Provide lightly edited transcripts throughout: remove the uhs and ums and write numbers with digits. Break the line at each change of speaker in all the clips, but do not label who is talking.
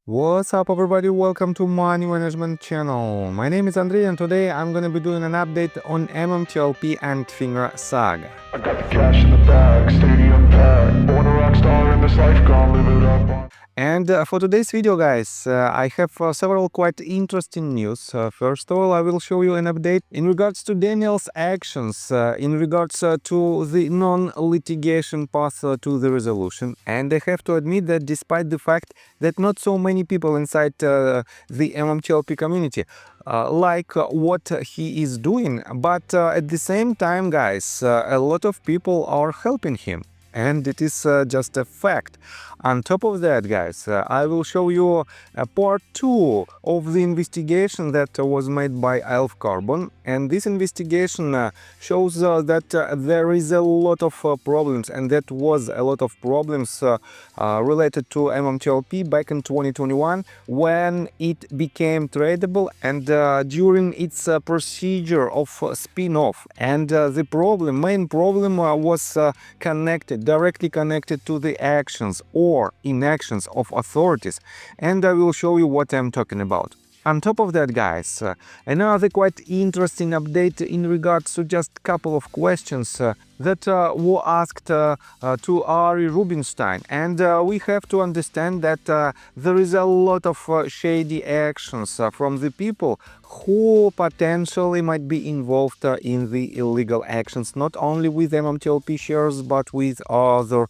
What's up everybody, welcome to Money Management channel. My name is Andrei and today I'm gonna be doing an update on MMTLP and Finger Saga.
I got the cash in the bag, stadium packed. Born a rock star in this life, gonna live it up.
And for today's video, guys, I have several quite interesting news. First of all, I will show you an update in regards to Daniel's actions, in regards to the non-litigation path to the resolution. And I have to admit that despite the fact that not so many people inside the MMTLP community like what he is doing, but at the same time, guys, a lot of people are helping him. And it is just a fact. On top of that, guys, I will show you part 2 of the investigation that was made by Elf Carbon. And this investigation shows that there is a lot of problems, and that was a lot of problems related to MMTLP back in 2021 when it became tradable and during its procedure of spin-off. And the main problem was directly connected to the actions or inactions of authorities, and I will show you what I'm talking about. On top of that, guys, another quite interesting update in regards to just a couple of questions that were asked to Ari Rubinstein, and we have to understand that there is a lot of shady actions from the people who potentially might be involved in the illegal actions, not only with MMTLP shares but with other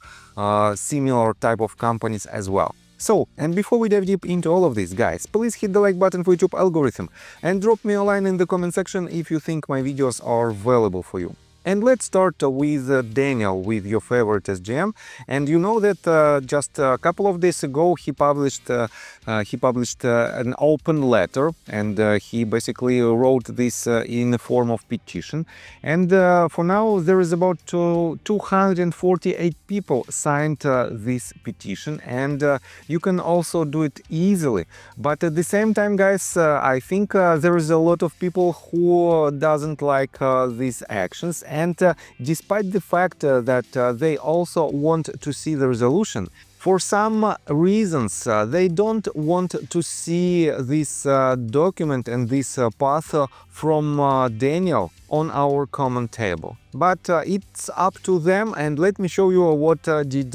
similar type of companies as well. So, and before we dive deep into all of this, guys, please hit the like button for YouTube algorithm and drop me a line in the comment section if you think my videos are valuable for you. And let's start with Daniel, with your favorite SGM. And you know that just a couple of days ago he published an open letter, and he basically wrote this in the form of petition. And for now there is about 248 people signed this petition, and you can also do it easily. But at the same time, guys, I think there is a lot of people who doesn't like these actions. And despite the fact that they also want to see the resolution, for some reasons they don't want to see this document and this path from Daniel on our common table. But it's up to them, and let me show you what did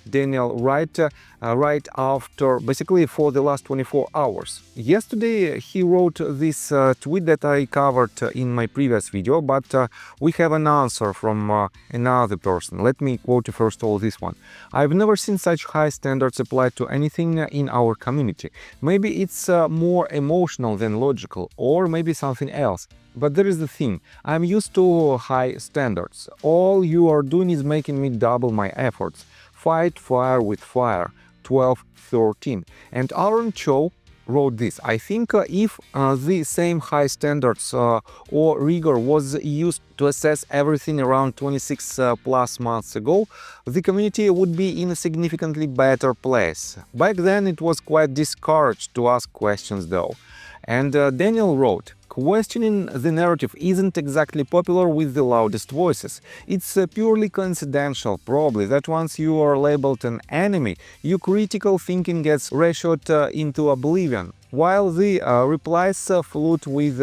Daniel write right after, basically for the last 24 hours. Yesterday he wrote this tweet that I covered in my previous video, but we have an answer from another person. Let me quote first all this one. "I've never seen such high standards applied to anything in our community. Maybe it's more emotional than logical, or maybe something else. But there is the thing, I'm used to high standards. All you are doing is making me double my efforts. Fight fire with fire, 12-13. And Aaron Cho wrote this. I think if the same high standards or rigor was used to assess everything around 26 plus months ago, the community would be in a significantly better place. Back then it was quite discouraged to ask questions though." And Daniel wrote, "Questioning the narrative isn't exactly popular with the loudest voices. It's purely coincidental, probably, that once you are labeled an enemy, your critical thinking gets ratioed into oblivion." While the replies flowed with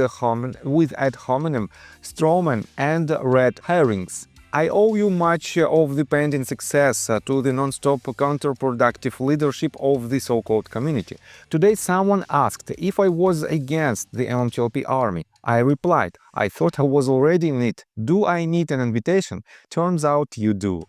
ad hominem, strawman, and red herrings. "I owe you much of the pending success to the non-stop counterproductive leadership of the so-called community. Today someone asked if I was against the MMTLP army. I replied, I thought I was already in it. Do I need an invitation? Turns out you do."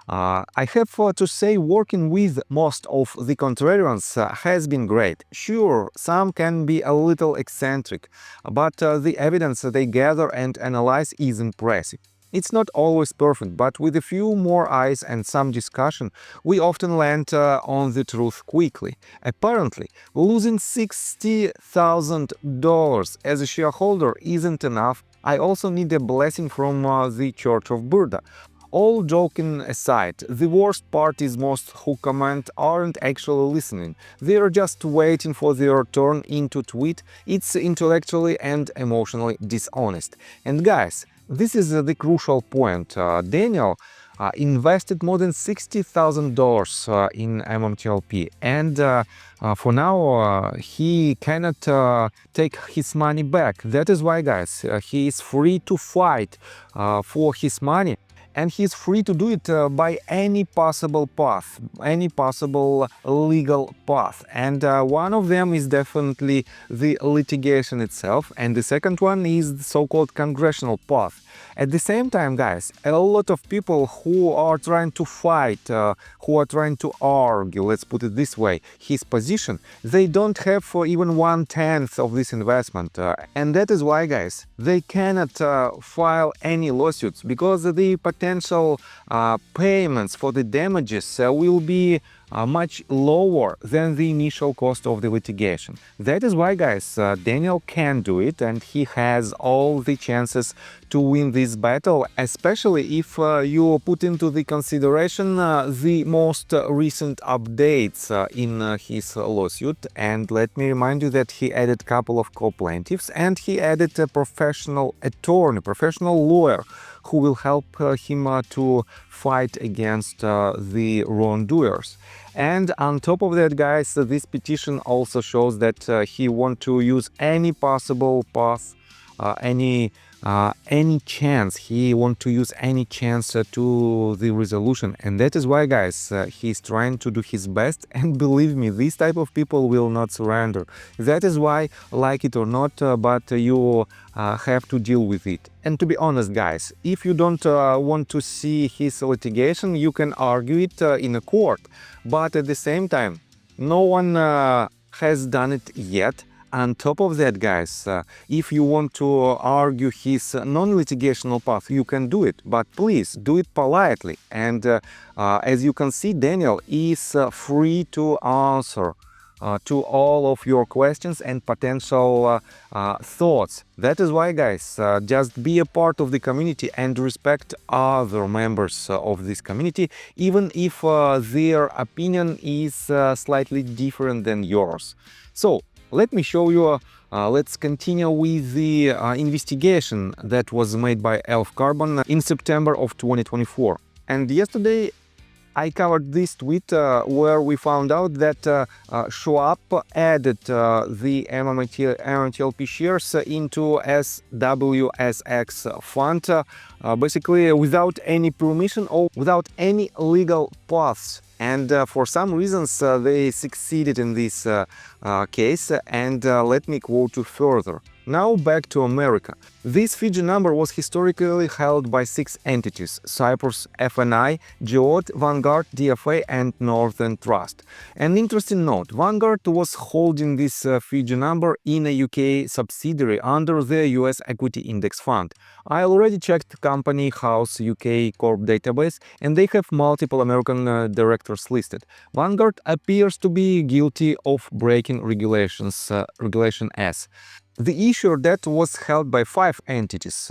I have to say, working with most of the contrarians has been great. Sure, some can be a little eccentric, but the evidence they gather and analyze is impressive. It's not always perfect, but with a few more eyes and some discussion, we often land on the truth quickly. Apparently, losing $60,000 as a shareholder isn't enough. I also need a blessing from the Church of Burda. All joking aside, the worst part is most who comment aren't actually listening. They are just waiting for their turn into tweet. It's intellectually and emotionally dishonest. And guys, this is the crucial point. Daniel invested more than $60,000 in MMTLP, and for now he cannot take his money back. That is why, guys, he is free to fight for his money, and he's free to do it by any possible path, any possible legal path. And one of them is definitely the litigation itself, and the second one is the so-called congressional path. At the same time, guys, a lot of people who are trying to fight, who are trying to argue, let's put it this way, his position, they don't have even 1/10 of this investment. And that is why, guys, they cannot file any lawsuits, because the potential payments for the damages will be much lower than the initial cost of the litigation. That is why, guys, Daniel can do it, and he has all the chances to win this battle, especially if you put into the consideration the most recent updates in his lawsuit. And let me remind you that he added a couple of co-plaintiffs, and he added a professional attorney, professional lawyer, who will help him to fight against the wrongdoers. And on top of that, guys, this petition also shows that he wants to use any possible path, any chance. He wants to use any chance to the resolution, and that is why, guys, he's trying to do his best. And believe me, these type of people will not surrender. That is why, like it or not, but you have to deal with it. And to be honest, guys, if you don't want to see his litigation, you can argue it in a court. But at the same time, no one has done it yet. On top of that, guys, if you want to argue his non-litigational path, you can do it, but please do it politely. And as you can see, Daniel is free to answer to all of your questions and potential thoughts. That is why, guys, just be a part of the community and respect other members of this community, even if their opinion is slightly different than yours. So, let me show you, let's continue with the investigation that was made by Elf Carbon in September of 2024. And yesterday I covered this tweet where we found out that Schwab added the MMTLP shares into SWSX fund, basically without any permission or without any legal paths. And for some reasons they succeeded in this case, and let me quote you further. Now back to America. This Fiji number was historically held by 6 entities: Cyprus, FNI, Geode, Vanguard, DFA and Northern Trust. An interesting note, Vanguard was holding this Fiji number in a UK subsidiary under the US Equity Index Fund. I already checked Company House UK Corp database, and they have multiple American directors listed. Vanguard appears to be guilty of breaking regulations, Regulation S. The issue that was held by 5 entities: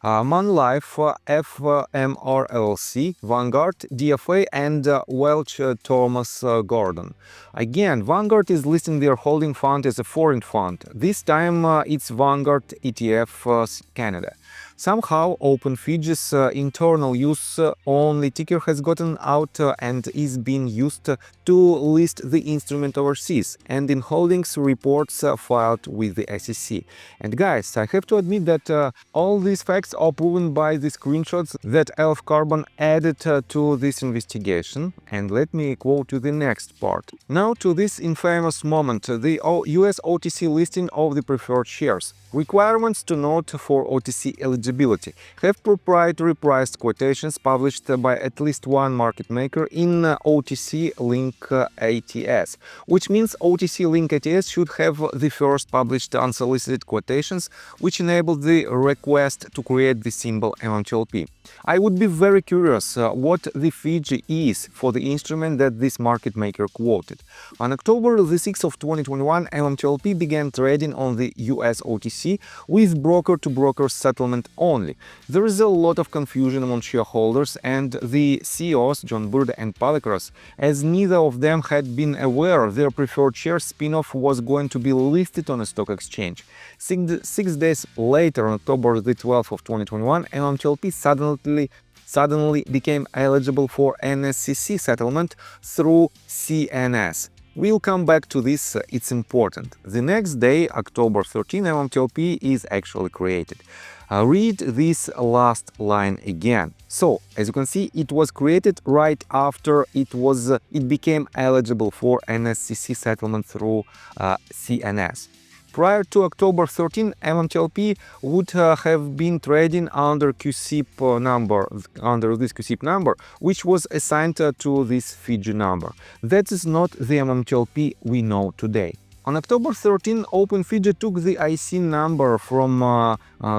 Manlife, FMRLC, Vanguard, DFA and Welch Thomas Gordon. Again, Vanguard is listing their holding fund as a foreign fund. This time it's Vanguard ETF Canada. Somehow, Open Fiji's internal use only ticker has gotten out and is being used to list the instrument overseas and in holdings reports filed with the SEC. And guys, I have to admit that all these facts are proven by the screenshots that Elf Carbon added to this investigation. And let me quote you the next part. Now to this infamous moment, the US OTC listing of the preferred shares. Requirements to note for OTC eligibility: have proprietary priced quotations published by at least one market maker in OTC Link ATS, which means OTC Link ATS should have the first published unsolicited quotations, which enable the request to create the symbol MMTLP. I would be very curious what the Fiji is for the instrument that this market maker quoted. On October the 6th of 2021, MMTLP began trading on the US OTC with broker-to-broker settlement only. There is a lot of confusion among shareholders and the CEOs, John Bird and Palikros, as neither of them had been aware their preferred share spin-off was going to be listed on a stock exchange. 6 days later, on October the 12th of 2021, MMTLP suddenly became eligible for NSCC settlement through CNS. We'll come back to this, it's important. The next day, October 13, MMTLP is actually created. Read this last line again. So, as you can see, it was created right after it became eligible for NSCC settlement through CNS. Prior to October 13, MMTLP would have been trading under QSIP number, under this QSIP number, which was assigned to this Fiji number. That is not the MMTLP we know today. On October 13, Open Fiji took the IC number from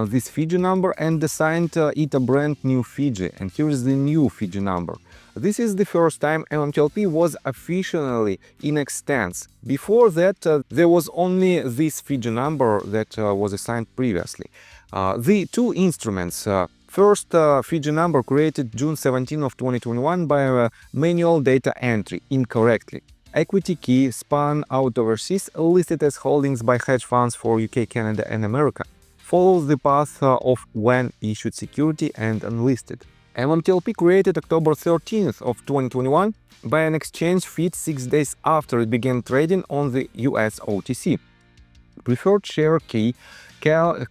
this Fiji number and assigned it a brand new Fiji, and here is the new Fiji number. This is the first time MMTLP was officially in extents. Before that, there was only this Fiji number that was assigned previously. The two instruments, first Fiji number created June 17 of 2021 by manual data entry incorrectly. Equity key spun out overseas, listed as holdings by hedge funds for UK, Canada and America, follows the path of when issued security and unlisted. MMTLP created October 13th of 2021 by an exchange feed 6 days after it began trading on the US OTC. Preferred share key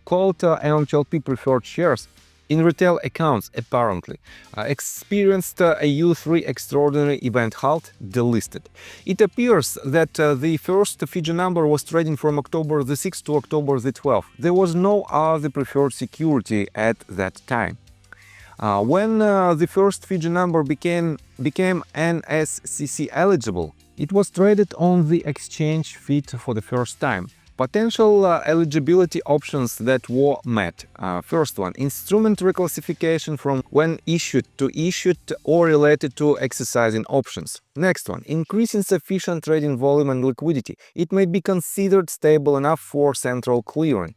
called MMTLP preferred shares in retail accounts apparently experienced a U3 extraordinary event halt, delisted. It appears that the first Fiji number was trading from October the 6th to October the 12th. There was no other preferred security at that time. When the first Fiji number became NSCC eligible, it was traded on the exchange feed for the first time. Potential eligibility options that were met. First one, instrument reclassification from when issued to issued or related to exercising options. Next one, increase in sufficient trading volume and liquidity. It may be considered stable enough for central clearing.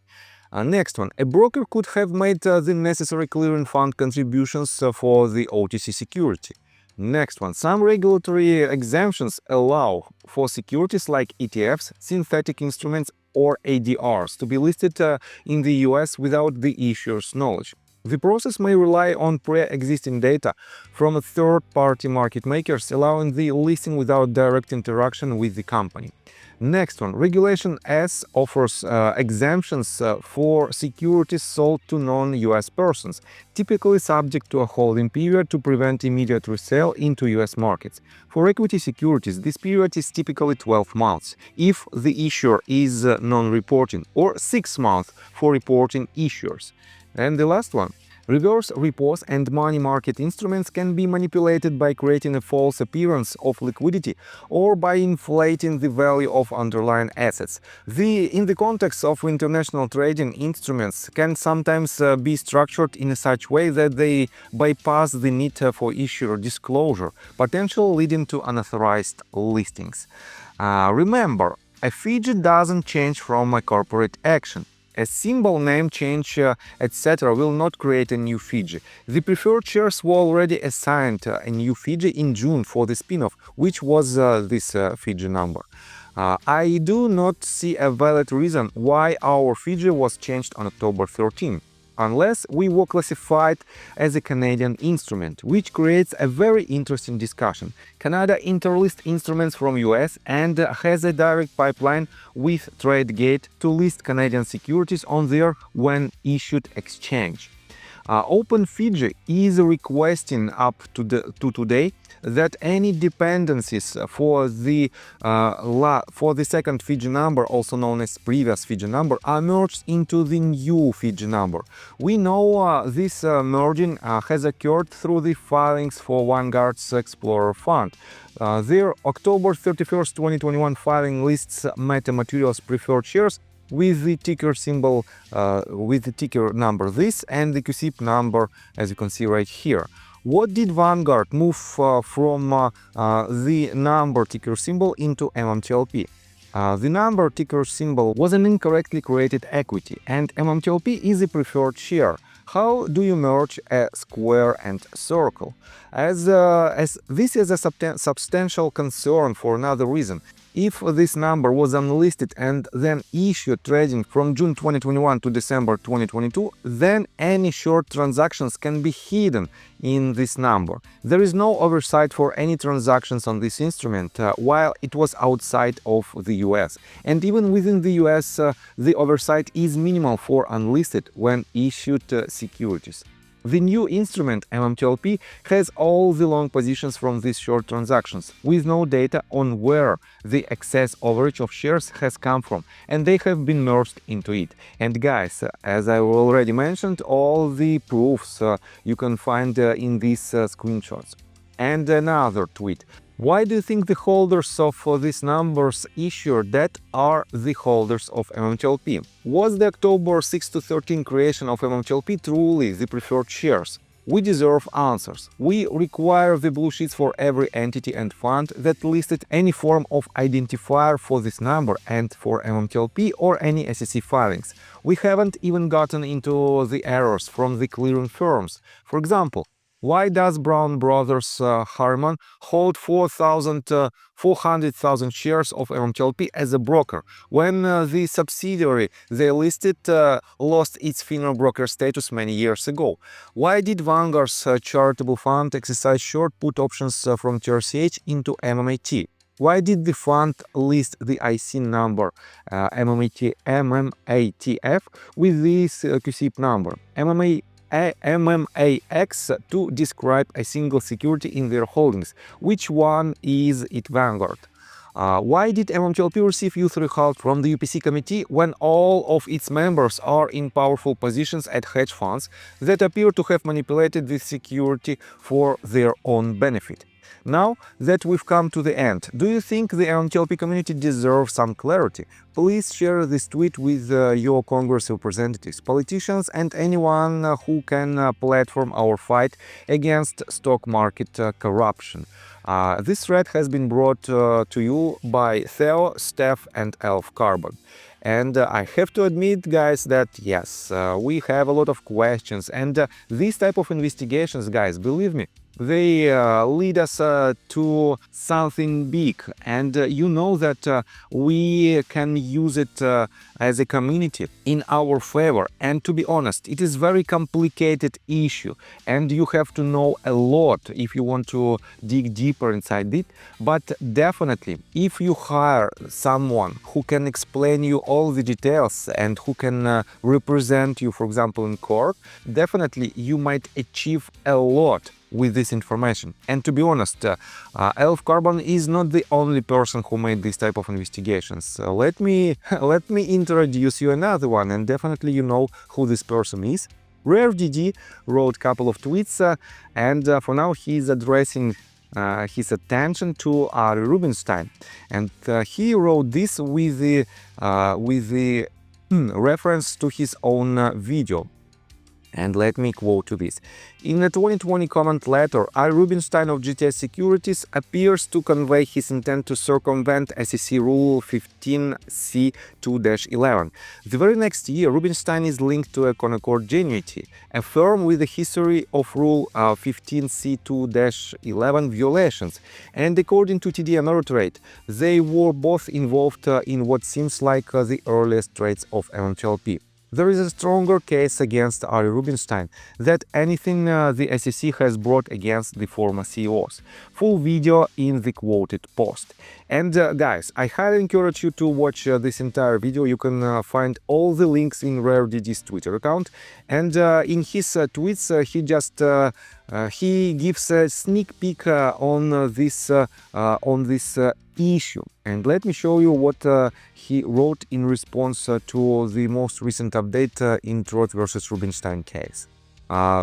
Next one, a broker could have made the necessary clearing fund contributions for the OTC security. Next one, some regulatory exemptions allow for securities like ETFs, synthetic instruments or ADRs to be listed in the US without the issuer's knowledge. The process may rely on pre-existing data from third-party market makers, allowing the listing without direct interaction with the company. Next one, Regulation S offers exemptions for securities sold to non-US persons, typically subject to a holding period to prevent immediate resale into US markets. For equity securities, this period is typically 12 months if the issuer is non-reporting, or 6 months for reporting issuers. And the last one, reverse repos and money market instruments can be manipulated by creating a false appearance of liquidity or by inflating the value of underlying assets. In the context of international trading, instruments can sometimes be structured in such way that they bypass the need for issuer disclosure, potentially leading to unauthorized listings. Remember, a Fiji doesn't change from a corporate action. A symbol, name change, etc. will not create a new Fiji. The preferred shares were already assigned a new Fiji in June for the spin-off, which was this Fiji number. I do not see a valid reason why our Fiji was changed on October 13, unless we were classified as a Canadian instrument, which creates a very interesting discussion. Canada interlists instruments from US and has a direct pipeline with TradeGate to list Canadian securities on their when issued exchange. Open Fiji is requesting up to today that any dependencies for the second Fiji number, also known as previous Fiji number, are merged into the new Fiji number. We know this merging has occurred through the filings for Vanguard's Explorer Fund. Their October 31st, 2021 filing lists Metamaterials preferred shares with the ticker symbol, with the ticker number this and the QSIP number, as you can see right here. What did Vanguard move from the number ticker symbol into MMTLP? The number ticker symbol was an incorrectly created equity, and MMTLP is a preferred share. How do you merge a square and circle? As this is a substantial concern for another reason. If this number was unlisted and then issued trading from June 2021 to December 2022, then any short transactions can be hidden in this number. There is no oversight for any transactions on this instrument while it was outside of the US. And even within the US, the oversight is minimal for unlisted when issued securities. The new instrument MMTLP has all the long positions from these short transactions, with no data on where the excess overage of shares has come from, and they have been merged into it. And guys, as I already mentioned, all the proofs you can find in these screenshots. And another tweet. Why do you think the holders of these numbers issued that are the holders of MMTLP? Was the October 6 to 13 creation of MMTLP truly the preferred shares? We deserve answers. We require the blue sheets for every entity and fund that listed any form of identifier for this number and for MMTLP or any SEC filings. We haven't even gotten into the errors from the clearing firms. For example, why does Brown Brothers Harriman hold 400,000 shares of MMTLP as a broker when the subsidiary they listed lost its FINRA broker status many years ago? Why did Vanguard's charitable fund exercise short put options from TRCH into MMAT? Why did the fund list the IC number MMATF with this QCIP number MMAX to describe a single security in their holdings? Which one is it Vanguard? Why did MMTLP receive youth halt from the UPC committee when all of its members are in powerful positions at hedge funds that appear to have manipulated this security for their own benefit? Now that we've come to the end, do you think the MMTLP community deserves some clarity? Please share this tweet with your Congress representatives, politicians, and anyone who can platform our fight against stock market corruption. This thread has been brought to you by Theo, Steph, and Elf Carbon. And I have to admit, guys, that yes, we have a lot of questions, and these type of investigations, guys, believe me, they lead us to something big, and you know that we can use it as a community in our favor. And to be honest, it is very complicated issue, and you have to know a lot if you want to dig deeper inside it. But definitely, if you hire someone who can explain you all the details and who can represent you, for example, in court, definitely you might achieve a lot with this information. And to be honest, Elf Carbon is not the only person who made this type of investigations. Let me introduce you another one, and definitely you know who this person is. RareDD wrote a couple of tweets, and for now he's addressing his attention to Ari Rubinstein, and he wrote this with the reference to his own video. And let me quote to this. In a 2020 comment letter, Ari Rubinstein of GTS Securities appears to convey his intent to circumvent SEC Rule 15C2-11. The very next year, Rubinstein is linked to a Concord Genuity, a firm with a history of Rule 15C2-11 violations. And according to TD Ameritrade, they were both involved in what seems like the earliest trades of MMTLP. There is a stronger case against Ari Rubinstein than anything the SEC has brought against the former CEOs. Full video in the quoted post. And guys, I highly encourage you to watch this entire video. You can find all the links in RareDD's Twitter account. And in his tweets, he gives a sneak peek on this issue. And let me show you what he wrote in response to the most recent update in Trot versus Rubinstein case.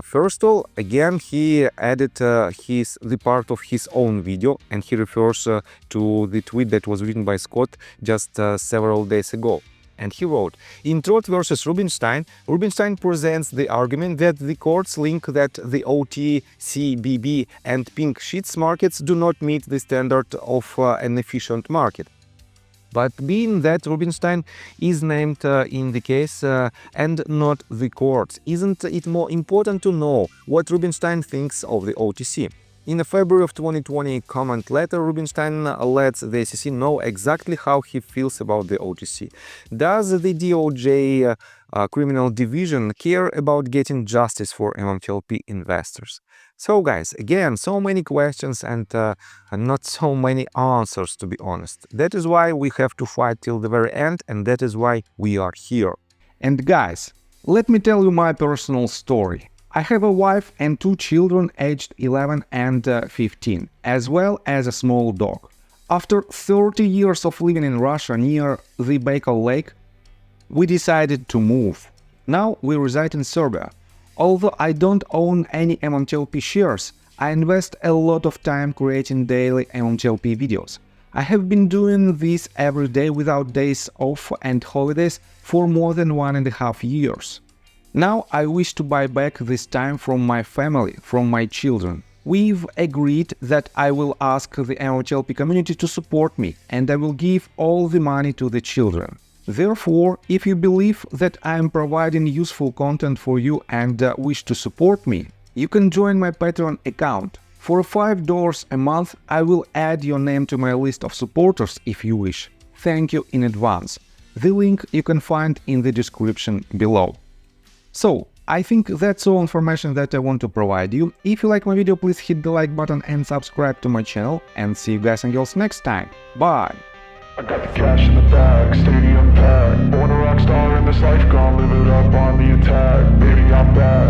First of all, again, he added the part of his own video, and he refers to the tweet that was written by Scott just several days ago. And he wrote, in Trot versus Rubinstein, Rubinstein presents the argument that the courts link that the OTCBB and pink sheets markets do not meet the standard of an efficient market. But being that Rubinstein is named in the case and not the courts, isn't it more important to know what Rubinstein thinks of the OTC? In February of 2020 comment letter, Rubinstein lets the SEC know exactly how he feels about the OTC. Does the DOJ criminal division care about getting justice for MMTLP investors? So guys, again, so many questions and not so many answers, to be honest. That is why we have to fight till the very end, and that is why we are here.
And guys, let me tell you my personal story. I have a wife and 2 children aged 11 and 15, as well as a small dog. After 30 years of living in Russia near the Baikal Lake, we decided to move. Now we reside in Serbia. Although I don't own any MMTLP shares, I invest a lot of time creating daily MMTLP videos. I have been doing this every day without days off and holidays for more than 1.5 years. Now I wish to buy back this time from my family, from my children. We've agreed that I will ask the MMTLP community to support me, and I will give all the money to the children. Therefore, if you believe that I am providing useful content for you and wish to support me, you can join my Patreon account. For $5 a month, I will add your name to my list of supporters if you wish. Thank you in advance. The link you can find in the description below. So, I think that's all information that I want to provide you. If you like my video, please hit the like button and subscribe to my channel, and see you guys and girls next time. Bye!
I got the cash in the bag, stadium packed. Born a rock star in this life, gone live it up on the attack. Baby, I'm back.